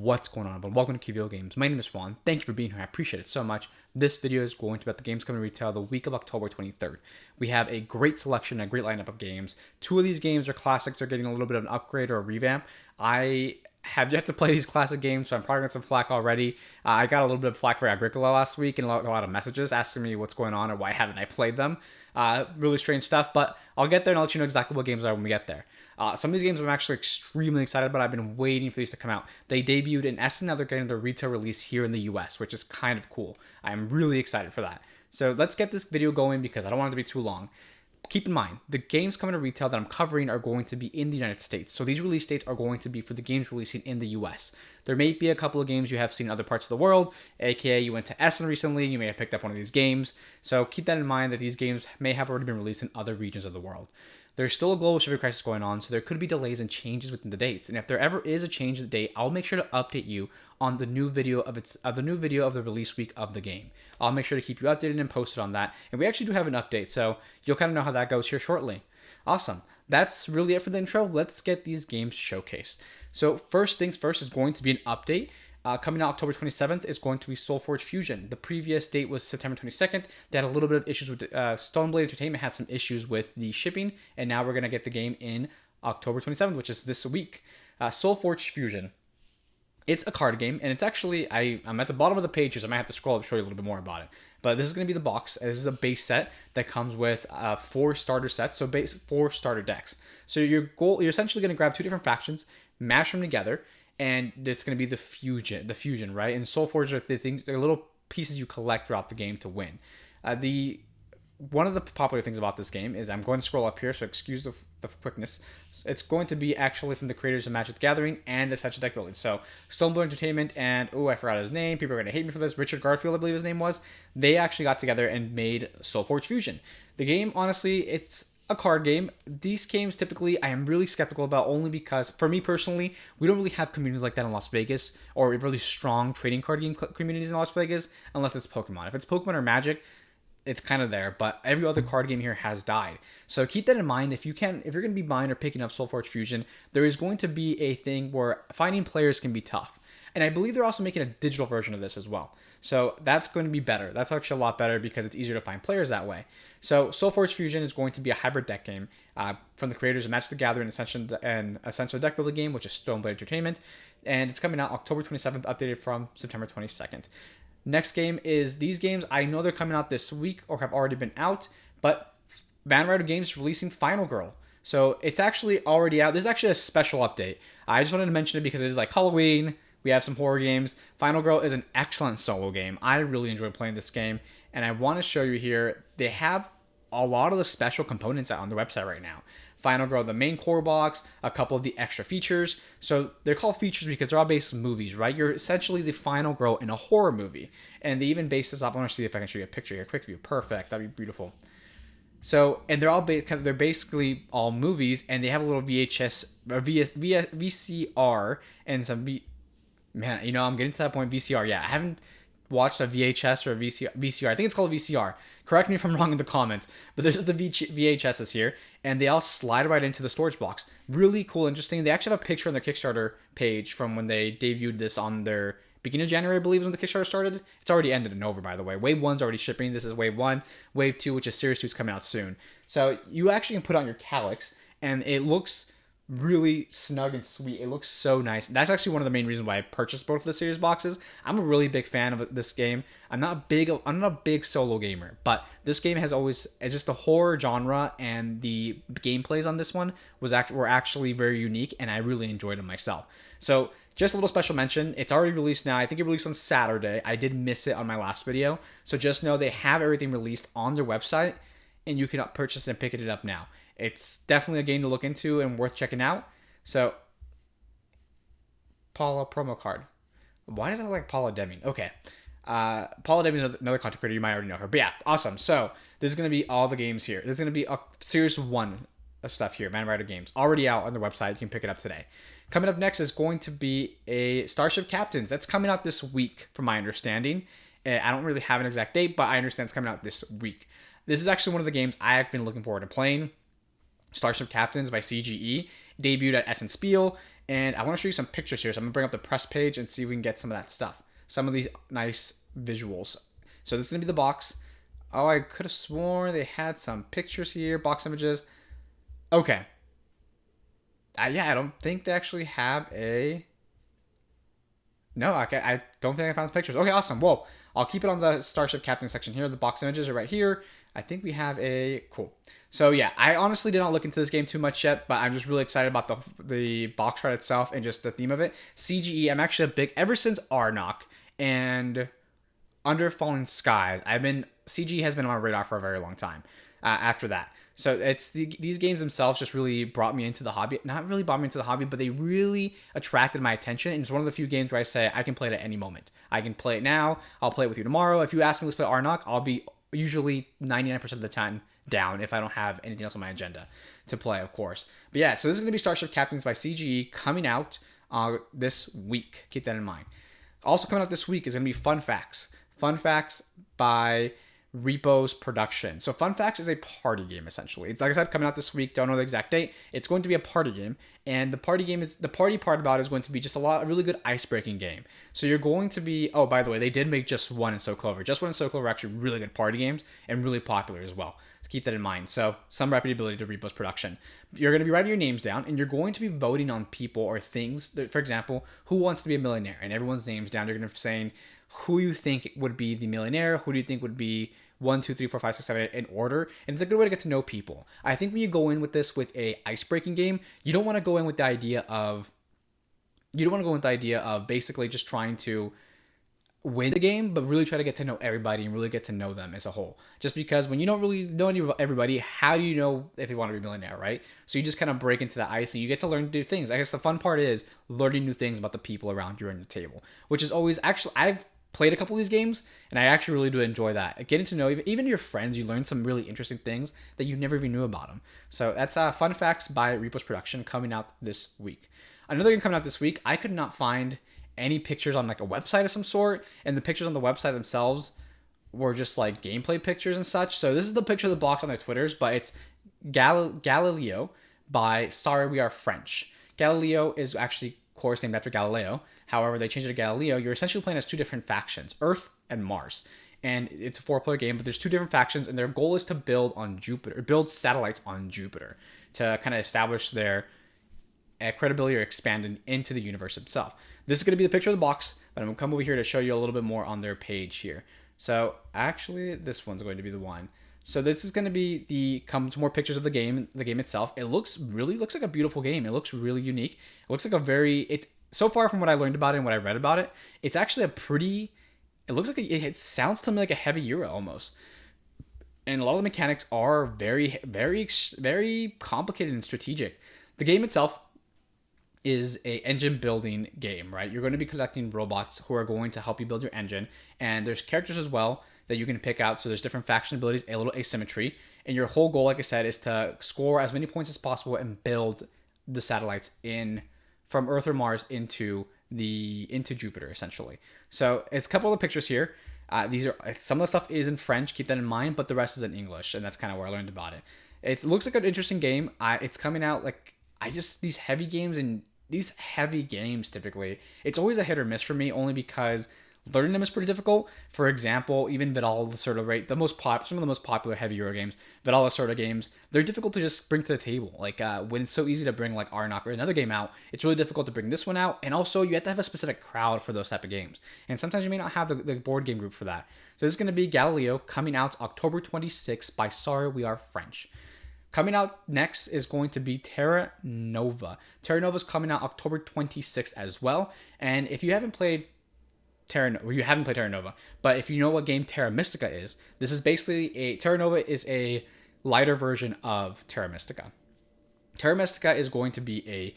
What's going on, everyone? Welcome to q.v.o Games. My name is Juan. Thank you for being here. I appreciate it so much. This video is going to be about the games coming to retail the week of October 23rd. We have a great selection, a great lineup of games. Two of these games are classics. They're getting a little bit of an upgrade or a revamp. I have yet to play these classic games, so I'm probably getting some flack already. I got a little bit of flack for Agricola last week and a lot of messages asking me what's going on or why haven't I played them. Really strange stuff, but I'll get there and I'll let you know exactly what games are when we get there. Some of these games I'm actually extremely excited about. I've been waiting for these to come out. They debuted in Essen, now they're getting their retail release here in the US, which is kind of cool. I'm really excited for that. So let's get this video going because I don't want it to be too long. Keep in mind, the games coming to retail that I'm covering are going to be in the United States. So these release dates are going to be for the games releasing in the US. There may be a couple of games you have seen in other parts of the world, aka you went to Essen recently, you may have picked up one of these games. So keep that in mind that these games may have already been released in other regions of the world. There's still a global shipping crisis going on, so there could be delays and changes within the dates. And if there ever is a change in the date, I'll make sure to update you on the new video of the release week of the game. I'll make sure to keep you updated and posted on that. And we actually do have an update, so you'll kind of know how that goes here shortly. Awesome. That's really it for the intro. Let's get these games showcased. So first things first is going to be an update. Coming out October 27th is going to be SolForge Fusion. The previous date was September 22nd. They had a little bit of issues with Stoneblade Entertainment had some issues with the shipping, and now we're going to get the game in October 27th, which is this week. SolForge Fusion. It's a card game, and it's actually, I'm at the bottom of the pages. I might have to scroll up and show you a little bit more about it. But this is going to be the box. This is a base set that comes with 4 starter sets, so 4 starter decks. So you're essentially going to grab 2 different factions, mash them together, and it's going to be the fusion, right? And SolForge are they're little pieces you collect throughout the game to win. One of the popular things about this game is I'm going to scroll up here, so excuse the quickness. It's going to be actually from the creators of Magic the Gathering and Essential Deck Building. So Stoneblade Entertainment and, I forgot his name. People are going to hate me for this. Richard Garfield, I believe his name was. They actually got together and made SolForge Fusion. The game, honestly, it's a card game. These games typically I am really skeptical about only because for me personally, we don't really have communities like that in Las Vegas or really strong trading card game communities in Las Vegas unless it's Pokemon. If it's Pokemon or Magic, it's kind of there, but every other card game here has died. So keep that in mind. If you're going to be buying or picking up SolForge Fusion, there is going to be a thing where finding players can be tough. And I believe they're also making a digital version of this as well. So that's going to be better. That's actually a lot better because it's easier to find players that way. So SolForge Fusion is going to be a hybrid deck game from the creators of Magic the Gathering and Essential Deck Building game, which is Stoneblade Entertainment. And it's coming out October 27th, updated from September 22nd. Next game is these games. I know they're coming out this week or have already been out, but Vanguard Games is releasing Final Girl. So it's actually already out. This is actually a special update. I just wanted to mention it because it is like Halloween. We have some horror games. Final Girl is an excellent solo game. I really enjoyed playing this game, and I want to show you here. They have a lot of the special components out on their website right now. Final Girl, the main core box, a couple of the extra features. So they're called features because they're all based on movies, right? You're essentially the final girl in a horror movie. And they even base this off. I want to see if I can show you a picture here. Quick view. Perfect. That'd be beautiful. So, and they're all they're basically all movies, and they have a little VHS, or VCR, and some man, I'm getting to that point. VCR, yeah. I haven't watched a VHS or a VCR. I think it's called a VCR. Correct me if I'm wrong in the comments. But there's just the VHSs here, and they all slide right into the storage box. Really cool, interesting. They actually have a picture on their Kickstarter page from when they debuted this on their beginning of January, I believe, when the Kickstarter started. It's already ended and over, by the way. Wave 1's already shipping. This is Wave 1. Wave 2, which is Series 2, is coming out soon. So you actually can put on your Calyx, and it looks really snug and sweet. It looks so nice. That's actually one of the main reasons why I purchased both of the series boxes. I'm a really big fan of this game. I'm not a big solo gamer, but this game has always, it's just the horror genre and the gameplays on this one were actually very unique, and I really enjoyed them myself. So just a little special mention. It's already released now. I think it released on Saturday. I did miss it on my last video. So just know they have everything released on their website, and you can purchase and pick it up now. It's definitely a game to look into and worth checking out. So, Paula promo card. Why does it look like Paula Deming? Okay. Paula Deming is another content creator. You might already know her. But yeah, awesome. So, there's going to be all the games here. There's going to be a Series 1 of stuff here. Man Rider Games. Already out on their website. You can pick it up today. Coming up next is going to be a Starship Captains. That's coming out this week, from my understanding. I don't really have an exact date, but I understand it's coming out this week. This is actually one of the games I have been looking forward to playing. Starship Captains by CGE. debuted at Essen Spiel, and I want to show you some pictures here. So I'm going to bring up the press page and see if we can get some of that stuff. Some of these nice visuals. So this is going to be the box. Oh, I could have sworn they had some pictures here, box images. Okay. Yeah, I don't think they actually have a... No, I don't think I found the pictures. Okay, awesome. Whoa. I'll keep it on the Starship Captain section here. The box images are right here. I think we have a... Cool. So yeah, I honestly did not look into this game too much yet, but I'm just really excited about the box art itself and just the theme of it. CGE, I'm actually a big... Ever since Arnok and Under Falling Skies, CGE has been on my radar for a very long time after that. So it's these games themselves just really brought me into the hobby. Not really brought me into the hobby, but they really attracted my attention. And it's one of the few games where I say I can play it at any moment. I can play it now. I'll play it with you tomorrow. If you ask me, let's play Arnok, I'll be usually 99% of the time down if I don't have anything else on my agenda to play, of course. But yeah, so this is going to be Starship Captains by CGE coming out this week. Keep that in mind. Also coming out this week is going to be Fun Facts. Fun Facts by Repo's Production. So Fun Facts is a party game, essentially. It's, like I said, coming out this week. Don't know the exact date. It's going to be a party game, and the party part about it is going to be just a really good ice-breaking game. So you're going to be... Oh, by the way, they did make Just One and So Clover. Just One and So Clover are actually really good party games and really popular as well. So keep that in mind. So some reputability to Repo's Production. You're going to be writing your names down, and you're going to be voting on people or things. That, for example, who wants to be a millionaire? And everyone's names down. You're going to be saying who you think would be the millionaire, who do you think would be 1, 2, 3, 4, 5, 6, 7, 8 in order. And it's a good way to get to know people. I think when you go in with this with a ice-breaking game, you don't want to go in with the idea of basically just trying to win the game, but really try to get to know everybody and really get to know them as a whole. Just because when you don't really know everybody, how do you know if they want to be a millionaire, right? So you just kind of break into the ice and you get to learn new things. I guess the fun part is learning new things about the people around you around the table, which is always actually... I've played a couple of these games, and I actually really do enjoy that. Getting to know even your friends, you learn some really interesting things that you never even knew about them. So that's Fun Facts by Repo's Production coming out this week. Another game coming out this week, I could not find any pictures on like a website of some sort, and the pictures on the website themselves were just like gameplay pictures and such. So this is the picture of the box on their Twitters, but it's Galileo by Sorry We Are French. Galileo is actually, of course, named after Galileo. However, they changed it to Galileo. You're essentially playing as two different factions, Earth and Mars. And it's a 4-player game, but there's two different factions, and their goal is to build satellites on Jupiter to kind of establish their credibility or expand into the universe itself. This is going to be the picture of the box, but I'm going to come over here to show you a little bit more on their page here. So actually, this one's going to be the one. So this is going to be comes more pictures of the game itself. It looks like a beautiful game. It looks really unique. It looks like it's so far from what I learned about it and what I read about it, it's actually it looks like it sounds to me like a heavy Euro almost. And a lot of the mechanics are very, very, very complicated and strategic. The game itself is a engine building game, right? You're going to be collecting robots who are going to help you build your engine. And there's characters as well that you can pick out. So there's different faction abilities, a little asymmetry. And your whole goal, like I said, is to score as many points as possible and build the satellites from Earth or Mars into Jupiter, essentially. So it's a couple of the pictures here. Some of the stuff is in French, keep that in mind, but the rest is in English, and that's kind of where I learned about it. It looks like an interesting game. It's coming out these heavy games typically, it's always a hit or miss for me, only because learning them is pretty difficult. For example, even Vidal Lacerda, right? Some of the most popular heavy Euro games, Vidal Lacerda games, they're difficult to just bring to the table. When it's so easy to bring like Arnok or another game out, it's really difficult to bring this one out. And also, you have to have a specific crowd for those type of games. And sometimes you may not have the board game group for that. So this is going to be Galileo, coming out October 26th by Sorry We Are French. Coming out next is going to be Terra Nova. Terra Nova is coming out October 26th as well. And if you haven't played Terra Nova, but if you know what game Terra Mystica is, this is basically Terra Nova is a lighter version of Terra Mystica. Terra Mystica is going to be a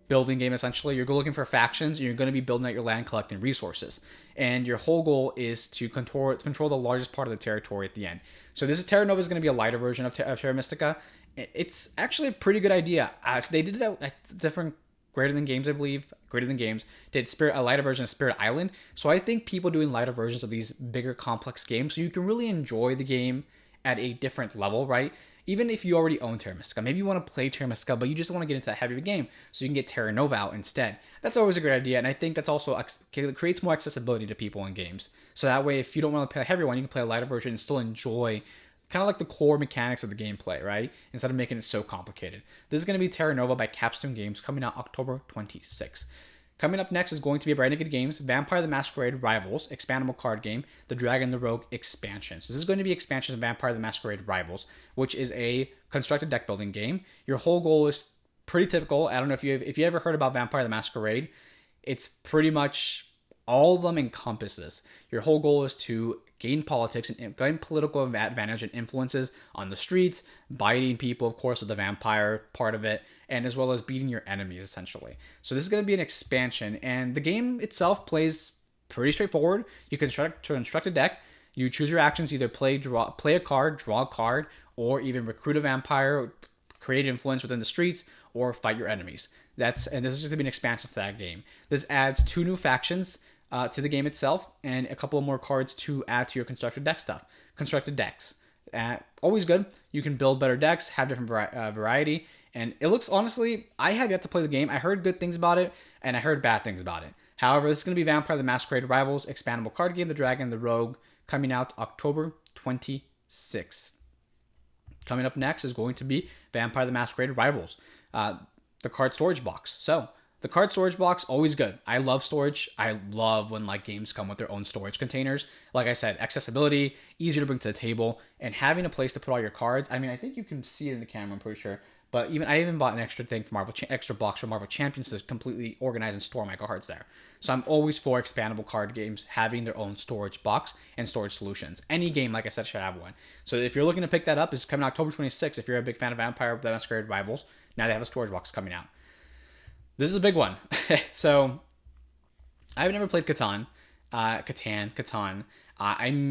building game, essentially. You're looking for factions, and you're going to be building out your land, collecting resources. And your whole goal is to control the largest part of the territory at the end. So this is Terra Nova is going to be a lighter version of Terra Mystica. It's actually a pretty good idea. So they did it at different Greater Than Games did a lighter version of Spirit Island. So I think people doing lighter versions of these bigger complex games, so you can really enjoy the game at a different level, right? even if you already own Terra Mystica, maybe you want to play Terra Mystica, but you just want to get into that heavier game, so you can get Terra Nova out instead. That's always a great idea, and I think that's also creates more accessibility to people in games. So that way, if you don't want to play a heavier one, you can play a lighter version and still enjoy kind of like the core mechanics of the gameplay, right? Instead of making it so complicated. This is going to be Terra Nova by Capstone Games, coming out October 26th. Coming up next is going to be Brand New Games, Vampire the Masquerade Rivals, expandable card game, The Dragon the Rogue expansion. So this is going to be expansion of Vampire the Masquerade Rivals, which is a constructed deck building game. Your whole goal is pretty typical. I don't know if you ever heard about Vampire the Masquerade. It's pretty much all of them encompass this. Your whole goal is to gain politics and gain political advantage and influences on the streets, biting people, of course, with the vampire part of it, and as well as beating your enemies, essentially. So this is going to be an expansion, and the game itself plays pretty straightforward. You can construct a deck. You choose your actions, either play a card, draw a card, or even recruit a vampire, create influence within the streets, or fight your enemies. And this is just going to be an expansion to that game. This adds 2 new factions to the game itself, and a couple more cards to add to your constructed deck stuff. Constructed decks. Always good. You can build better decks, have different variety, and it looks, honestly, I have yet to play the game. I heard good things about it, and I heard bad things about it. However, this is going to be Vampire the Masquerade Rivals, expandable card game, The Dragon, the Rogue, coming out October 26th. Coming up next is going to be Vampire the Masquerade Rivals, the card storage box. So, the card storage box, always good. I love storage. I love when games come with their own storage containers. Like I said, accessibility, easier to bring to the table, and having a place to put all your cards. I mean, I think you can see it in the camera, I'm pretty sure. But I even bought an extra thing for extra box for Marvel Champions to completely organize and store my cards there. So I'm always for expandable card games having their own storage box and storage solutions. Any game, like I said, should have one. So if you're looking to pick that up, it's coming October 26th. If you're a big fan of Vampire the Masquerade Rivals, now they have a storage box coming out. This is a big one. So I've never played Catan. I'm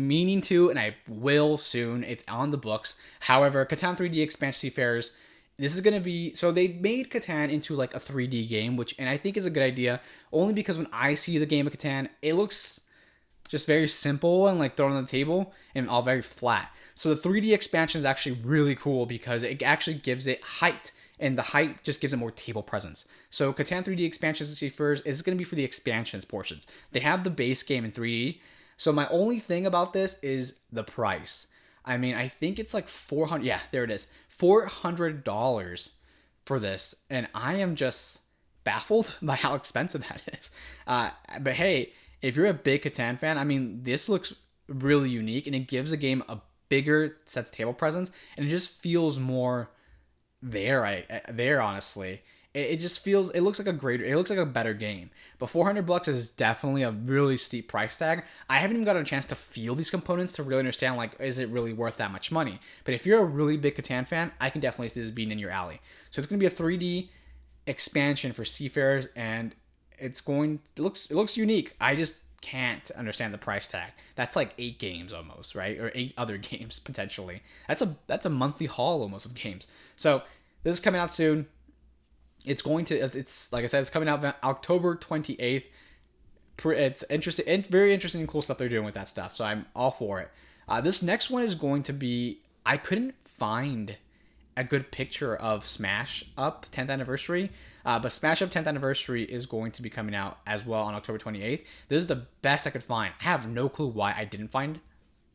meaning to, and I will soon. It's on the books. However, Catan 3D expansion Seafaers. This is going to be, so they made Catan into a 3D game, and I think is a good idea, only because when I see the game of Catan, it looks just very simple and thrown on the table and all very flat. So the 3D expansion is actually really cool because it actually gives it height, and the height just gives it more table presence. So Catan 3D expansions and Seafaers is going to be for the expansions portions. They have the base game in 3D. So my only thing about this is the price. I mean, I think it's $400. Yeah, there it is. $400 for this. And I am just baffled by how expensive that is. But hey, if you're a big Catan fan, I mean, this looks really unique and it gives the game a bigger sets table presence. And it just feels more there, honestly. It just feels, it looks like a better game. But $400 is definitely a really steep price tag. I haven't even gotten a chance to feel these components to really understand, is it really worth that much money? But if you're a really big Catan fan, I can definitely see this being in your alley. So it's going to be a 3D expansion for Seafaers, and it looks unique. I just can't understand the price tag. That's 8 games almost, right? Or 8 other games, potentially. That's a monthly haul almost of games. So this is coming out soon. It's like I said, it's coming out October 28th. It's interesting, very interesting and cool stuff they're doing with that stuff. So I'm all for it. This next one is going to be, I couldn't find a good picture of Smash Up 10th anniversary. But Smash Up 10th anniversary is going to be coming out as well on October 28th. This is the best I could find. I have no clue why I didn't find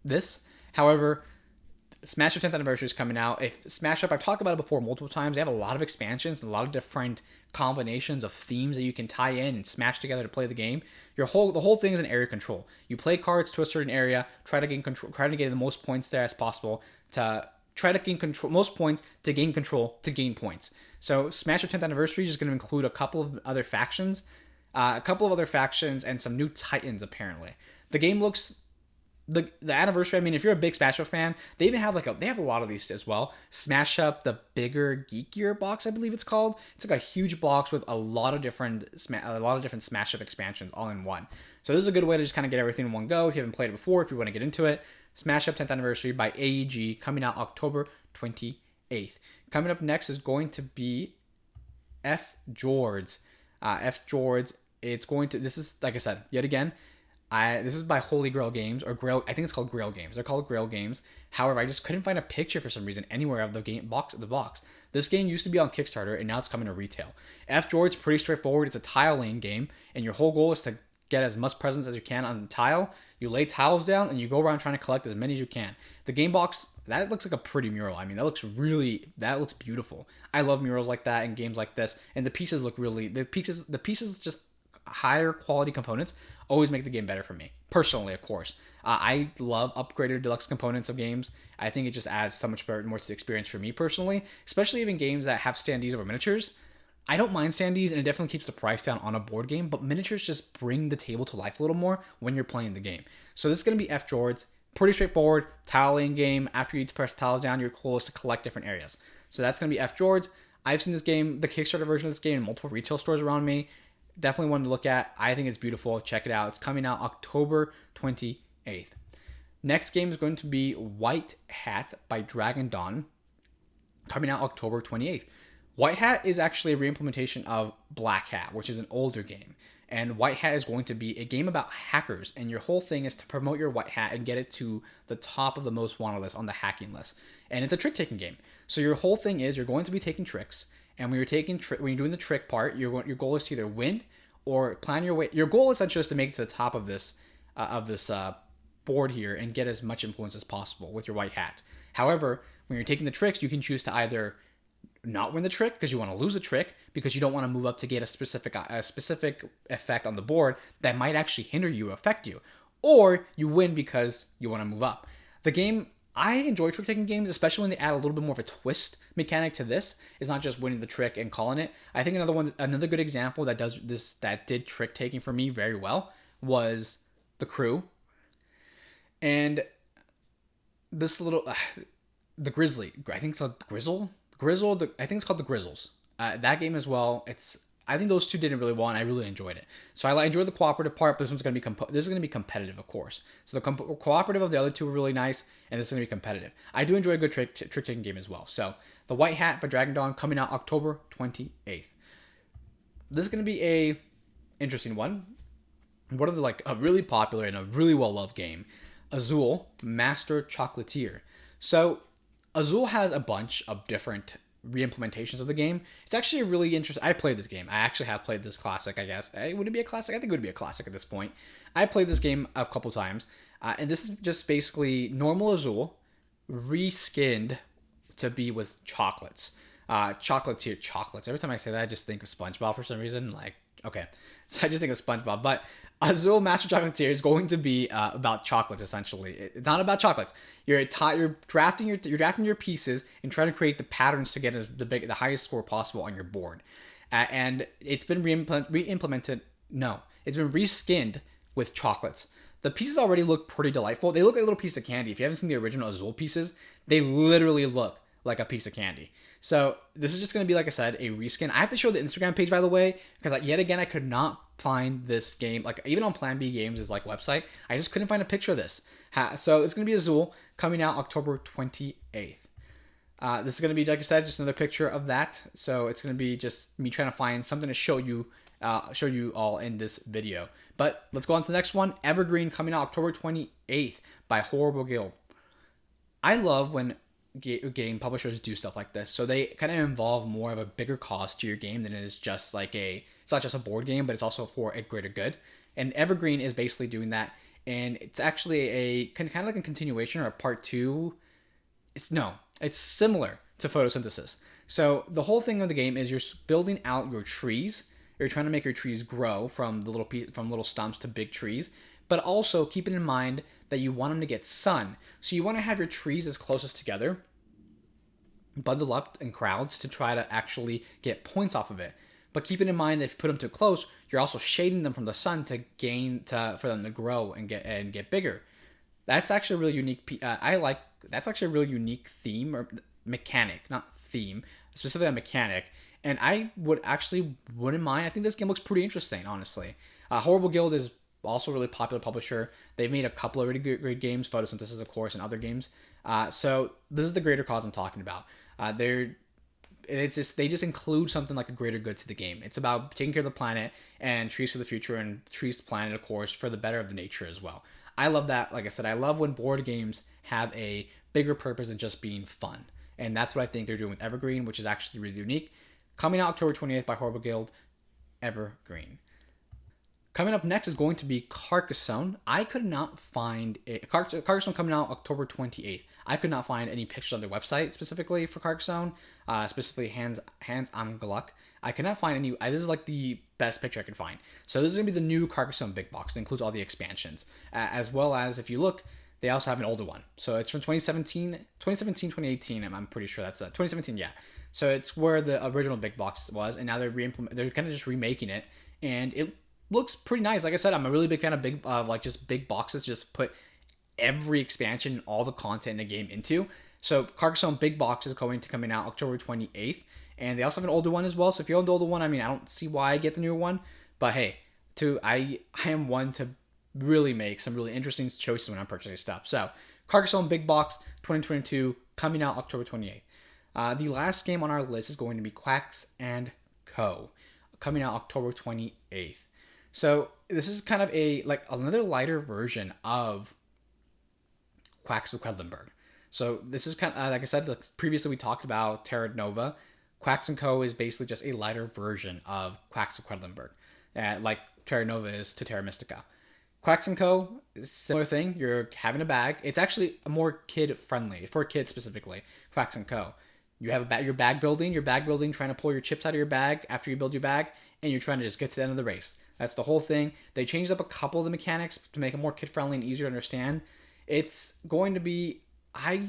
this. However, Smash Up 10th anniversary is coming out. If Smash Up, I've talked about it before multiple times. They have a lot of expansions and a lot of different combinations of themes that you can tie in and smash together to play the game. The whole thing is an area control. You play cards to a certain area, try to gain the most points there as possible to try to gain control, most points to gain control to gain points. So Smash Up 10th anniversary is going to include a couple of other factions, and some new titans apparently. The game looks. The anniversary, I mean, if you're a big Smash Up fan, they even have they have a lot of these as well. Smash Up, the bigger, geekier box, I believe it's called. It's a huge box with a lot of different Smash Up expansions all in one. So this is a good way to just kind of get everything in one go. If you haven't played it before, if you want to get into it, Smash Up 10th anniversary by AEG, coming out October 28th. Coming up next is going to be Fjords. Fjords. This is, like I said, yet again, This is by Holy Grail Games or Grail. I think it's called Grail Games. They're called Grail Games. However, I just couldn't find a picture for some reason anywhere of the game box. The box. This game used to be on Kickstarter and now it's coming to retail. Fjords pretty straightforward. It's a tile laying game, and your whole goal is to get as much presents as you can on the tile. You lay tiles down and you go around trying to collect as many as you can. The game box, that looks like a pretty mural. I mean, that looks beautiful. I love murals like that in games like this, and the pieces look really the pieces just higher quality components always make the game better for me personally, of course. I love upgraded deluxe components of games. I think it just adds so much more to the experience for me personally, especially even games that have standees over miniatures. I don't mind standees, and it definitely keeps the price down on a board game, but miniatures just bring the table to life a little more when you're playing the game. So this is going to be Fjords. Pretty straightforward tile laying game. After you press tiles down, your goal is to collect different areas. So that's going to be Fjords. I've seen this game, the Kickstarter version of this game, in multiple retail stores around me. Definitely one to look at. I think it's beautiful. Check it out. It's coming out October 28th. Next game is going to be White Hat by Dragon Dawn, coming out October 28th. White Hat is actually a reimplementation of Black Hat, which is an older game. And White Hat is going to be a game about hackers, and your whole thing is to promote your White Hat and get it to the top of the most wanted list on the hacking list. And it's a trick-taking game. So your whole thing is you're going to be taking tricks, and when you're doing the trick part, your goal is to either win or plan your way. Your goal essentially is to make it to the top of this board here and get as much influence as possible with your White Hat. However, when you're taking the tricks, you can choose to either not win the trick because you want to lose a trick because you don't want to move up to get a specific effect on the board that might actually hinder you, affect you, or you win because you want to move up. The game, I enjoy trick taking games, especially when they add a little bit more of a twist mechanic to this. It's not just winning the trick and calling it. I think another good example that does this, that did trick taking for me very well, was The Crew, and this little the Grizzly. I think it's called Grizzle. I think it's called the Grizzles. That game as well. I think those two did really well, and I really enjoyed it. So I enjoyed the cooperative part, but this is going to be competitive, of course. So the cooperative of the other two were really nice, and this is going to be competitive. I do enjoy a good trick-taking game as well. So the White Hat by Dragon Dawn, coming out October 28th. This is going to be a interesting one. One of the a really popular and a really well-loved game, Azul, Master Chocolatier. So Azul has a bunch of different reimplementations of the game. It's actually a really interesting. I played this game. I actually have played this classic, I guess. Would it be a classic? I think it would be a classic at this point. I played this game a couple times, and this is just basically normal Azul reskinned to be with chocolates. Chocolatier chocolates. Every time I say that, I just think of SpongeBob for some reason. Okay, so I just think of SpongeBob, but Azul Master Chocolatier is going to be about chocolates, essentially. It's not about chocolates. You're drafting your pieces and trying to create the patterns to get the highest score possible on your board. And it's been reimplemented. No, it's been reskinned with chocolates. The pieces already look pretty delightful. They look like a little piece of candy. If you haven't seen the original Azul pieces, they literally look like a piece of candy. So this is just going to be, like I said, a reskin. I have to show the Instagram page, by the way, because yet again, I could not find this game. Even on Plan B Games' website, I just couldn't find a picture of this. So it's going to be Azul, coming out October 28th. This is going to be, like I said, just another picture of that. So it's going to be just me trying to find something to show you all in this video. But let's go on to the next one. Evergreen, coming out October 28th by Horrible Guild. I love when game publishers do stuff like this, so they kind of involve more of a bigger cost to your game than it is just it's not just a board game, but it's also for a greater good. And Evergreen is basically doing that, and it's actually a kind of like a continuation or a part two. It's similar to photosynthesis. So the whole thing of the game is you're building out your trees. You're trying to make your trees grow from little stumps to big trees, but also keeping in mind that you want them to get sun. So you want to have your trees as closest together, bundle up in crowds to try to actually get points off of it. But keeping in mind that if you put them too close, you're also shading them from the sun for them to grow and get bigger. That's actually a really unique. That's actually a really unique theme or mechanic, not theme, specifically a mechanic. And I wouldn't mind. I think this game looks pretty interesting, honestly. Horrible Guild is also a really popular publisher. They've made a couple of really great games, Photosynthesis, of course, and other games. So this is the greater cause I'm talking about. They're it's just they just include something like a greater good to the game. It's about taking care of the planet and trees for the future and trees the planet, of course, for the better of the nature as well. I love that. Like I said, I love when board games have a bigger purpose than just being fun. And that's what I think they're doing with Evergreen, which is actually really unique. Coming out October 28th by Horrible Guild, Evergreen. Coming up next is going to be Carcassonne. I could not find it. Carcassonne coming out October 28th. I could not find any pictures on their website specifically for Carcassonne, specifically Hands on Gluck. I could not find any. This is like the best picture I could find. So this is going to be the new Carcassonne Big Box. It includes all the expansions, as well as, if you look, they also have an older one. So it's from 2018. I'm pretty sure that's 2017, yeah. So it's where the original Big Box was, and now they're kind of just remaking it, and it looks pretty nice. Like I said, I'm a really big fan of big boxes. Just put every expansion, all the content in the game into. So Carcassonne Big Box is going to coming out October 28th, and they also have an older one as well. So if you own the older one, I mean, I don't see why I get the newer one, but hey, I am one to really make some really interesting choices when I'm purchasing stuff. So Carcassonne Big Box 2022 coming out October 28th. The last game on our list is going to be Quacks Co. coming out October 28th. So this is kind of another lighter version of Quacks of Quedlinburg. So this is kind of, like I said, previously we talked about Terra Nova. Quacks Co. is basically just a lighter version of Quacks of Quedlinburg, like Terra Nova is to Terra Mystica. Quacks Co. is a similar thing. You're having a bag. It's actually more kid-friendly, for kids specifically, Quacks Co. You have your bag building, trying to pull your chips out of your bag after you build your bag, and you're trying to just get to the end of the race. That's the whole thing. They changed up a couple of the mechanics to make it more kid-friendly and easier to understand. It's going to be... I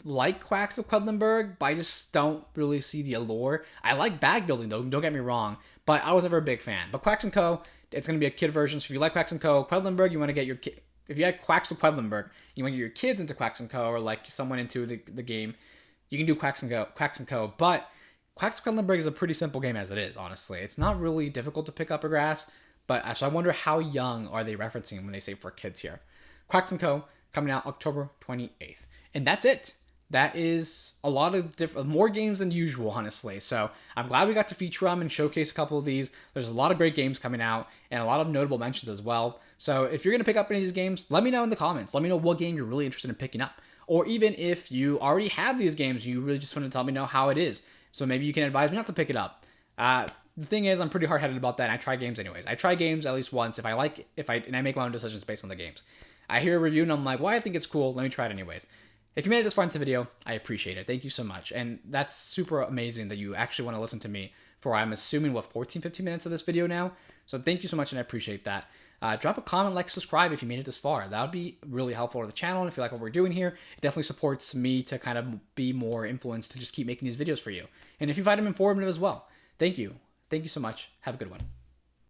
like Quacks of Quedlinburg, but I just don't really see the allure. I like bag building, though, don't get me wrong, but I was never a big fan. But Quacks Co., it's going to be a kid version, so if you like Quacks Co., Quedlinburg, you want to get your kid... If you like Quacks of Quedlinburg, you want to get your kids into Quacks Co., or like someone into the game, you can do Quacks Co., but Quacks of Quedlinburg is a pretty simple game as it is, honestly. It's not really difficult to pick up or grasp, but so I wonder how young are they referencing when they say for kids here. Quacks Co. coming out October 28th. And that's it. That is a lot of more games than usual, honestly. So I'm glad we got to feature them and showcase a couple of these. There's a lot of great games coming out and a lot of notable mentions as well. So if you're going to pick up any of these games, let me know in the comments. Let me know what game you're really interested in picking up. Or even if you already have these games, you really just want to tell me how it is. So maybe you can advise me not to pick it up. The thing is, I'm pretty hard-headed about that, and I try games anyways. I try games at least once and I make my own decisions based on the games. I hear a review and I'm like, well, I think it's cool. Let me try it anyways. If you made it this far into the video, I appreciate it. Thank you so much. And that's super amazing that you actually want to listen to me for, I'm assuming, 14, 15 minutes of this video now. So thank you so much, and I appreciate that. Drop a comment, like, subscribe if you made it this far. That would be really helpful to the channel. And if you like what we're doing here, it definitely supports me to kind of be more influenced to just keep making these videos for you. And if you find them informative as well, thank you. Thank you so much. Have a good one.